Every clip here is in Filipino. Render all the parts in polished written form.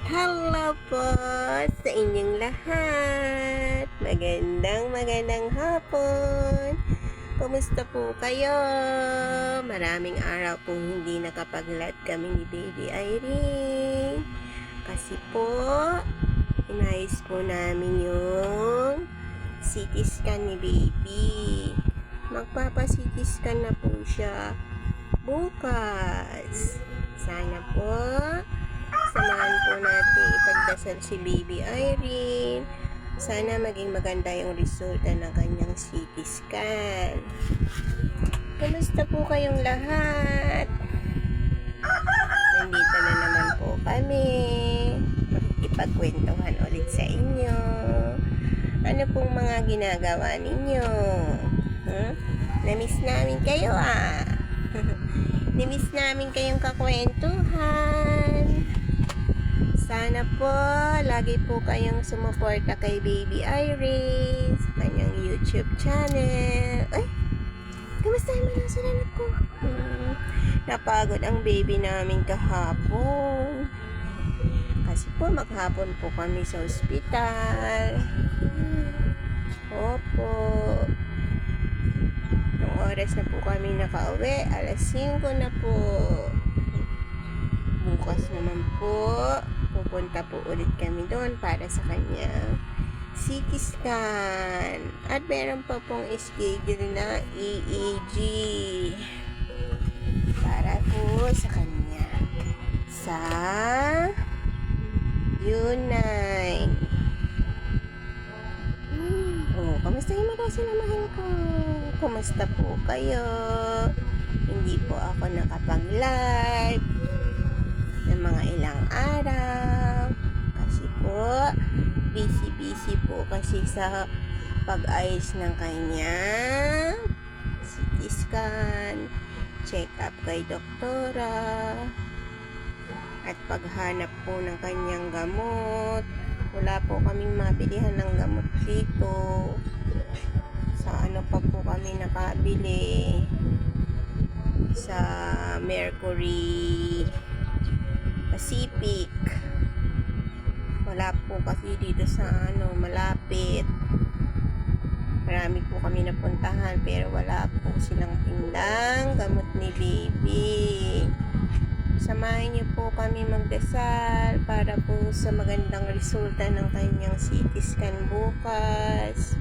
Hello po sa inyong lahat. Magandang hapon. Kumusta po kayo? Maraming araw pong hindi nakapag-live kami ni Baby Irene. Kasi po, inayos po namin yung CT scan ni Baby. Magpapa-CT scan na po siya bukas. Sana po samahan po natin ipagdasal si Baby Irene. Sana maging maganda yung resulta ng kanyang CT scan. Kumusta po kayong lahat? Nandito na naman po kami. Makikipagkwentuhan ulit sa inyo. Ano pong mga ginagawa ninyo? Namiss namin kayo Namiss namin kayong kakwentuhan. Sana po, lagi po kayong sumuporta kay Baby Irene sa kanyang YouTube channel. Ay, kamusta naman ang salanap ko? Napagod ang baby namin kahapon. Kasi po, maghapon po kami sa ospital. Opo. Nung oras na po kami nakauwi, alas 5 na po. Bukas naman po, pupunta po ulit kami doon para sa kanya CT scan. At meron pa pong schedule na EEG para po sa kanya sa Unite. Kamusta yung mga sila mahal ko? Kamusta po kayo? Hindi po ako nakapag-live ng mga ilang araw kasi po busy po kasi sa pag-ayos ng kanya CT scan, check up kay doktora at paghanap po ng kanyang gamot. Wala po kaming mabilihan ng gamot dito. Sa ano pa po kami nakabili? Sa Mercury Pacific. Wala po kasi dito sa malapit. Marami po kami napuntahan pero wala po silang tindang gamot ni Baby. Samahan niyo po kami magdasal para po sa magandang resulta ng kanyang CT scan bukas.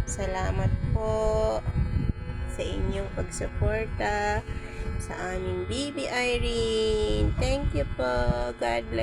Salamat po sa inyong pagsuporta sa aming Baby Irene. Thank you po. God bless.